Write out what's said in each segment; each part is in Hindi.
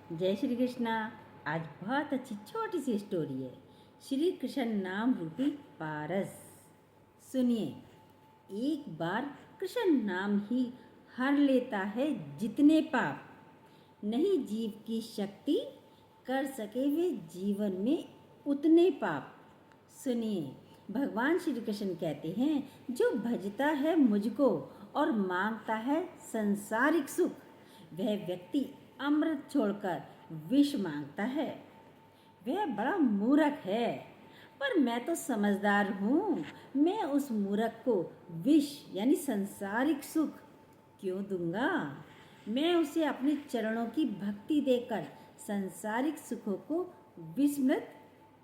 जय श्री कृष्णा। आज बहुत अच्छी छोटी सी स्टोरी है। श्री कृष्ण नाम रूपी पारस। सुनिए। एक बार कृष्ण नाम ही हर लेता है जितने पाप, नहीं जीव की शक्ति कर सके वे जीवन में उतने पाप। सुनिए, भगवान श्री कृष्ण कहते हैं, जो भजता है मुझको और मांगता है संसारिक सुख, वह व्यक्ति अमृत छोड़कर विष मांगता है। वह बड़ा मूर्ख है, पर मैं तो समझदार हूँ। मैं उस मूर्ख को विष यानी संसारिक सुख क्यों दूंगा? मैं उसे अपने चरणों की भक्ति देकर संसारिक सुखों को विस्मृत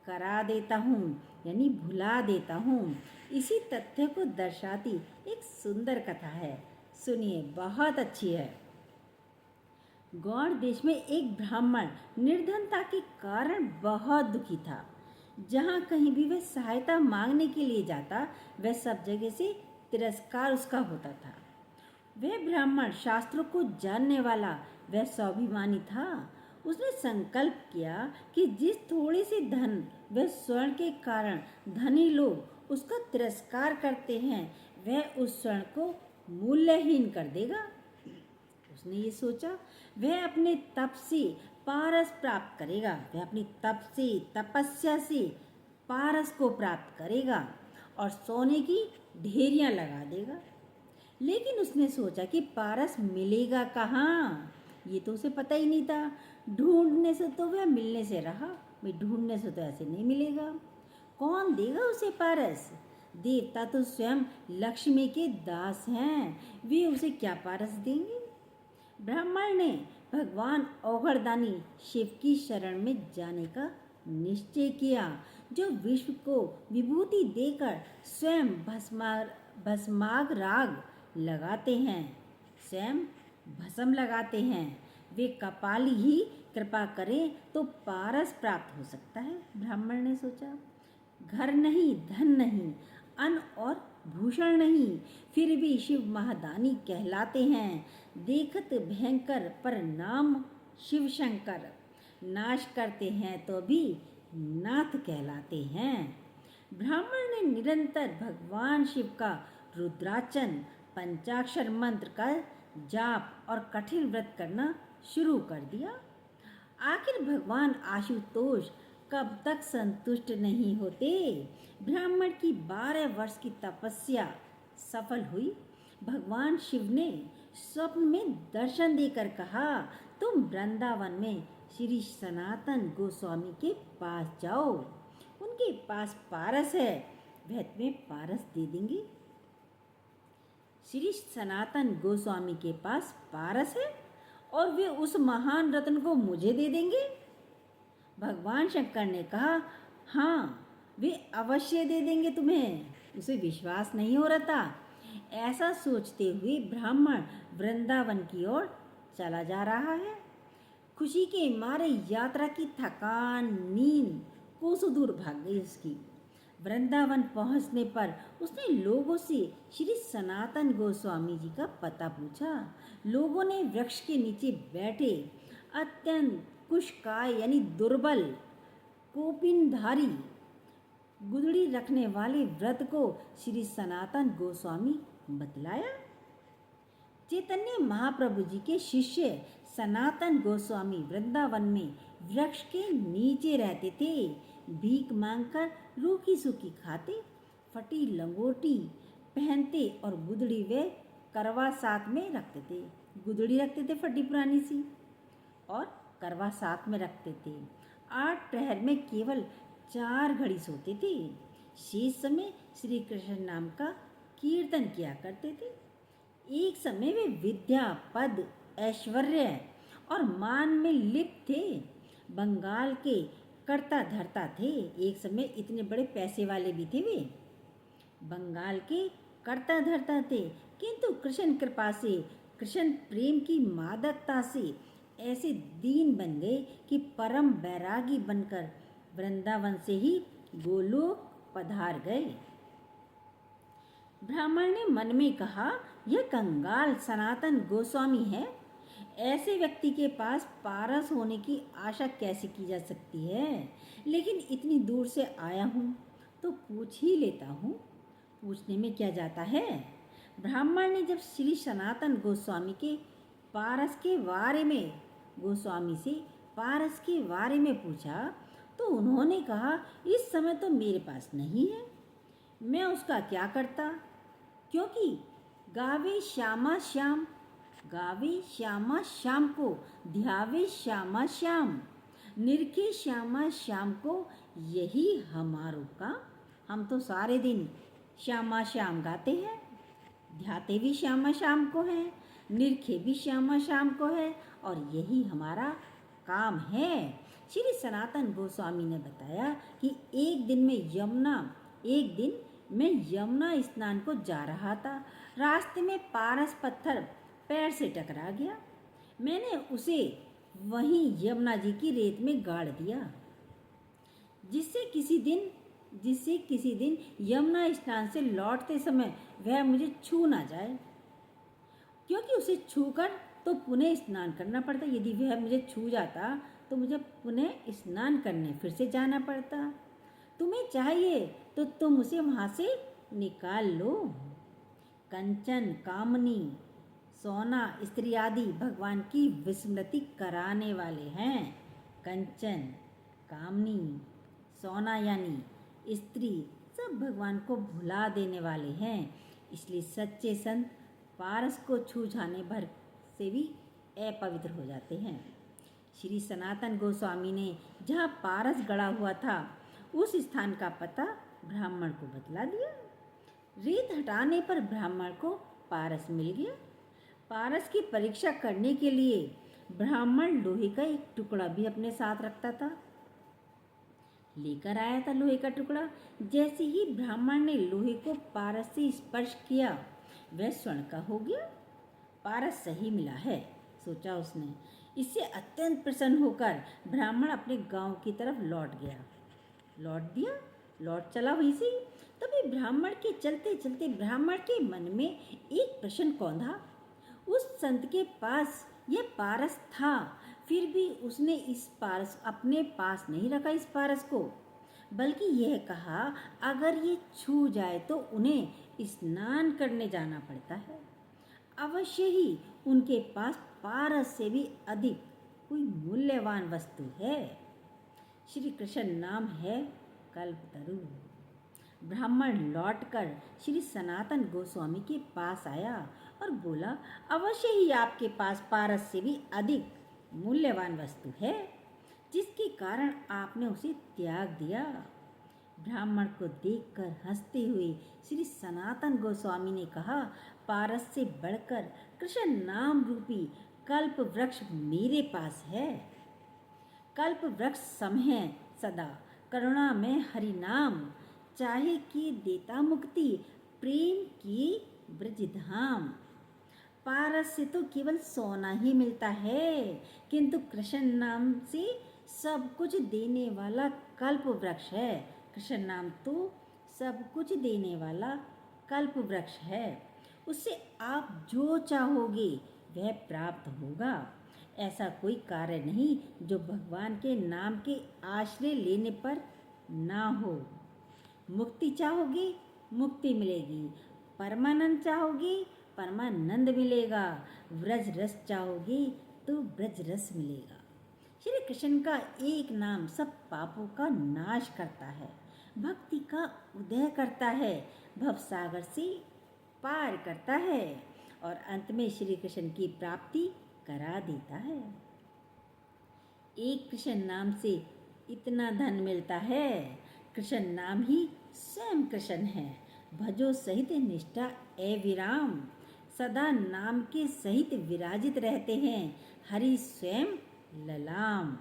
करा देता हूँ, यानी भुला देता हूँ। इसी तथ्य को दर्शाती एक सुंदर कथा है। सुनिए, बहुत अच्छी है। गौड़ देश में एक ब्राह्मण निर्धनता के कारण बहुत दुखी था। जहाँ कहीं भी वह सहायता मांगने के लिए जाता, वह सब जगह से तिरस्कार उसका होता था। वह ब्राह्मण शास्त्रों को जानने वाला, वह स्वाभिमानी था। उसने संकल्प किया कि जिस थोड़े से धन वह स्वर्ण के कारण धनी लोग उसका तिरस्कार करते हैं, वह उस स्वर्ण को मूल्यहीन कर देगा। उसने ये सोचा, वह अपने तप से पारस प्राप्त करेगा। वह अपनी तप से, तपस्या से पारस को प्राप्त करेगा और सोने की ढेरियां लगा देगा। लेकिन उसने सोचा कि पारस मिलेगा कहाँ, ये तो उसे पता ही नहीं था। ढूंढने से तो वह मिलने से रहा, भाई ढूंढने से तो ऐसे नहीं मिलेगा। कौन देगा उसे पारस? देवता तो स्वयं लक्ष्मी के दास हैं, वे उसे क्या पारस देंगे? ब्राह्मण ने भगवान औघड़दानी शिव की शरण में जाने का निश्चय किया, जो विश्व को विभूति देकर स्वयं भस्माग राग लगाते हैं, स्वयं भस्म लगाते हैं। वे कपाली ही कृपा करें तो पारस प्राप्त हो सकता है। ब्राह्मण ने सोचा, घर नहीं, धन नहीं, अन्न और भूषण नहीं, फिर भी शिव महादानी कहलाते हैं। देखत भयंकर पर नाम शिव शंकर, नाश करते हैं तो भी नाथ कहलाते हैं। ब्राह्मण ने निरंतर भगवान शिव का रुद्राचन, पंचाक्षर मंत्र का जाप और कठिन व्रत करना शुरू कर दिया। आखिर भगवान आशुतोष कब तक संतुष्ट नहीं होते। ब्राह्मण की 12 वर्ष की तपस्या सफल हुई। भगवान शिव ने स्वप्न में दर्शन देकर कहा, तुम वृंदावन में श्री सनातन गोस्वामी के पास जाओ, उनके पास पारस है, वह तुम्हें पारस दे देंगे। श्री सनातन गोस्वामी के पास पारस है और वे उस महान रत्न को मुझे दे देंगे? भगवान शंकर ने कहा, हाँ, वे अवश्य दे देंगे तुम्हें। उसे विश्वास नहीं हो रहा था। ऐसा सोचते हुए ब्राह्मण वृंदावन की ओर चला जा रहा है। खुशी के मारे यात्रा की थकान, नींद कोसों दूर भाग गई उसकी। वृंदावन पहुंचने पर उसने लोगों से श्री सनातन गोस्वामी जी का पता पूछा। लोगों ने वृक्ष के नीचे बैठे अत्यंत कुशकाय यानी दुर्बल, कोपिनधारी, गुदड़ी रखने वाले व्रत को श्री सनातन गोस्वामी बतलाया। चैतन्य महाप्रभु जी के शिष्य सनातन गोस्वामी वृंदावन में वृक्ष के नीचे रहते थे। भीख मांगकर रूखी सूखी खाते, फटी लंगोटी पहनते और गुदड़ी वे करवा साथ में रखते थे। गुदड़ी रखते थे फटी पुरानी सी, और करवा साथ में रखते थे। 8 प्रहर में केवल 4 घड़ी सोते थे। शेष समय श्री कृष्ण नाम का कीर्तन किया करते थे। एक समय वे विद्या, पद, ऐश्वर्य और मान में लिप्त थे। बंगाल के कर्ता धर्ता थे। एक समय इतने बड़े पैसे वाले भी थे वे। बंगाल के कर्ता धर्ता थे, किंतु कृष्ण कृपा से, कृष्ण प्रेम की मादकता से ऐसे दीन बन गए कि परम बैरागी बनकर वृंदावन से ही गोलोक पधार गए। ब्राह्मण ने मन में कहा, यह कंगाल सनातन गोस्वामी है, ऐसे व्यक्ति के पास पारस होने की आशा कैसे की जा सकती है? लेकिन इतनी दूर से आया हूँ तो पूछ ही लेता हूँ। पूछने में क्या जाता है? ब्राह्मण ने जब श्री सनातन गोस्वामी के पारस के बारे में गोस्वामी से पारस के बारे में पूछा तो उन्होंने कहा, इस समय तो मेरे पास नहीं है, मैं उसका क्या करता, क्योंकि गावे श्यामा श्याम, गावे श्यामा श्याम को, ध्यावे श्यामा श्याम, निरखे श्यामा श्याम को, यही हमारों का। हम तो सारे दिन श्यामा श्याम गाते हैं, ध्याते भी श्यामा श्याम को है, निरखे भी श्यामा श्याम को है, और यही हमारा काम है। श्री सनातन गोस्वामी ने बताया कि एक दिन मैं यमुना स्नान को जा रहा था। रास्ते में पारस पत्थर पैर से टकरा गया। मैंने उसे वहीं यमुना जी की रेत में गाड़ दिया, जिससे किसी दिन यमुना स्नान से लौटते समय वह मुझे छू ना जाए, क्योंकि उसे छूकर तो पुनः स्नान करना पड़ता। यदि वह मुझे छू जाता तो मुझे पुनः स्नान करने फिर से जाना पड़ता। तुम्हें चाहिए तो तुम उसे वहाँ से निकाल लो। कंचन, कामनी, सोना, स्त्री आदि भगवान की विस्मृति कराने वाले हैं। कंचन, कामनी, सोना यानी स्त्री सब भगवान को भुला देने वाले हैं। इसलिए सच्चे संत पारस को छू जाने भर से भी अपवित्र हो जाते हैं। श्री सनातन गोस्वामी ने जहाँ पारस गड़ा हुआ था उस स्थान का पता ब्राह्मण को बतला दिया। रेत हटाने पर ब्राह्मण को पारस मिल गया। पारस की परीक्षा करने के लिए ब्राह्मण लोहे का एक टुकड़ा भी अपने साथ रखता था। लेकर आया था लोहे का टुकड़ा। जैसे ही ब्राह्मण ने लोहे को पारस से स्पर्श किया वह स्वर्ण का हो गया। पारस सही मिला है, सोचा उसने। इससे अत्यंत प्रसन्न होकर ब्राह्मण अपने गांव की तरफ लौट चला वहीं से। तभी ब्राह्मण के चलते चलते ब्राह्मण के मन में एक प्रश्न कौंधा। उस संत के पास यह पारस था, फिर भी उसने इस पारस अपने पास नहीं रखा इस पारस को, बल्कि यह कहा अगर ये छू जाए तो उन्हें स्नान करने जाना पड़ता है। अवश्य ही उनके पास पारस से भी अधिक कोई मूल्यवान वस्तु है। श्री कृष्ण नाम है कल्पतरु। ब्राह्मण लौटकर श्री सनातन गोस्वामी के पास आया और बोला, अवश्य ही आपके पास पारस से भी अधिक मूल्यवान वस्तु है, जिसके कारण आपने उसे त्याग दिया। ब्राह्मण को देखकर हंसते हुए श्री सनातन गोस्वामी ने कहा, पारस से बढ़कर कृष्ण नाम रूपी कल्प वृक्ष मेरे पास है। कल्प वृक्ष सम है सदा करुणा में हरि नाम, चाहे कि देता मुक्ति प्रेम की ब्रजधाम। पारस से तो केवल सोना ही मिलता है, किंतु कृष्ण नाम से सब कुछ देने वाला कल्प वृक्ष है। कृष्ण नाम तो सब कुछ देने वाला कल्प वृक्ष है। उससे आप जो चाहोगे वह प्राप्त होगा। ऐसा कोई कार्य नहीं जो भगवान के नाम के आश्रय लेने पर ना हो। मुक्ति चाहोगे मुक्ति मिलेगी, परमानंद चाहोगे परमानंद मिलेगा, व्रज रस चाहोगे तो व्रज रस मिलेगा। श्री कृष्ण का एक नाम सब पापों का नाश करता है, भक्ति का उदय करता है, भवसागर से पार करता है और अंत में श्री कृष्ण की प्राप्ति करा देता है। एक कृष्ण नाम से इतना धन मिलता है। कृष्ण नाम ही स्वयं कृष्ण है। भजो सहित निष्ठा अविराम, सदा नाम के सहित विराजित रहते हैं हरि स्वयं ललाम।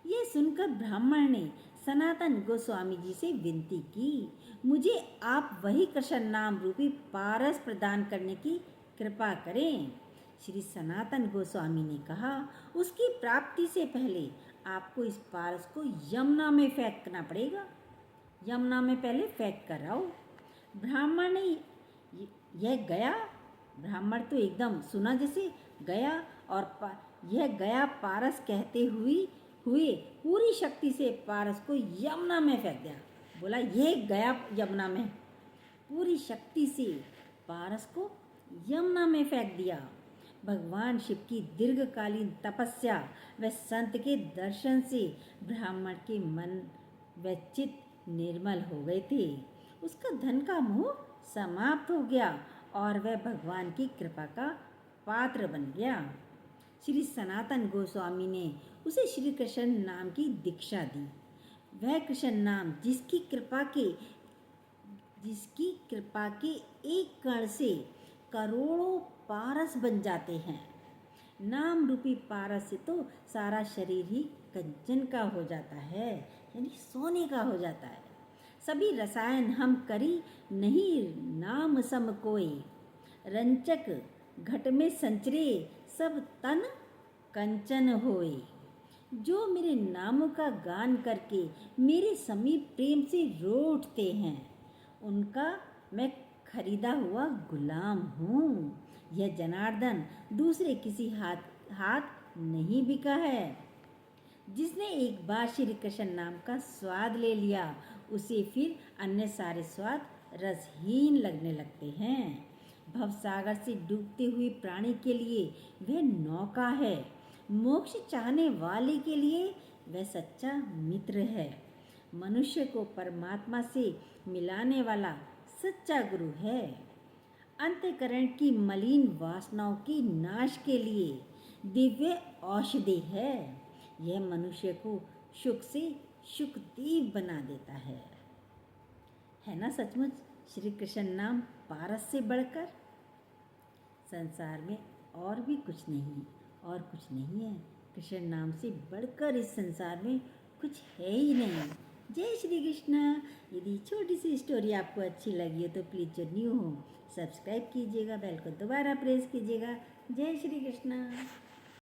ये सुनकर ब्राह्मण ने सनातन गोस्वामी जी से विनती की, मुझे आप वही कृष्ण नाम रूपी पारस प्रदान करने की कृपा करें। श्री सनातन गोस्वामी ने कहा, उसकी प्राप्ति से पहले आपको इस पारस को यमुना में फेंकना पड़ेगा। यमुना में पहले फेंक कर आओ। ब्राह्मण ने यह गया। ब्राह्मण तो एकदम सुना जैसे गया और यह गया पारस कहते हुए पूरी शक्ति से पारस को यमुना में फेंक दिया। बोला यह गया यमुना में, पूरी शक्ति से पारस को यमुना में फेंक दिया। भगवान शिव की दीर्घकालीन तपस्या व संत के दर्शन से ब्राह्मण के मन व चित्त निर्मल हो गए थे। उसका धन का मोह समाप्त हो गया और वह भगवान की कृपा का पात्र बन गया। श्री सनातन गोस्वामी ने उसे श्री कृष्ण नाम की दीक्षा दी। वह कृष्ण नाम जिसकी कृपा के एक कण से करोड़ों पारस बन जाते हैं। नाम रूपी पारस से तो सारा शरीर ही कंचन का हो जाता है, यानी सोने का हो जाता है। सभी रसायन हम करी नहीं नाम सम कोई, रंचक घट में संचरे सब तन कंचन होए। जो मेरे नामों का गान करके मेरे समीप प्रेम से रो उठते हैं, उनका मैं खरीदा हुआ गुलाम हूँ। यह जनार्दन दूसरे किसी हाथ नहीं बिका है। जिसने एक बार श्री कृष्ण नाम का स्वाद ले लिया, उसे फिर अन्य सारे स्वाद रसहीन लगने लगते हैं। भवसागर से डूबते हुए प्राणी के लिए वह नौका है, मोक्ष चाहने वाले के लिए वह सच्चा मित्र है। मनुष्य को परमात्मा से मिलाने वाला सच्चा गुरु है। अंतःकरण की मलिन वासनाओं के नाश के लिए दिव्य औषधि है। यह मनुष्य को सुख से सुखदेव बना देता है ना सचमुच श्री कृष्ण नाम पारस से बढ़कर? संसार में और भी कुछ नहीं, और कुछ नहीं है। कृष्ण नाम से बढ़कर इस संसार में कुछ है ही नहीं। जय श्री कृष्ण। यदि छोटी सी स्टोरी आपको अच्छी लगी हो तो प्लीज़ जो न्यू हो सब्सक्राइब कीजिएगा, बेल को दोबारा प्रेस कीजिएगा। जय श्री कृष्ण।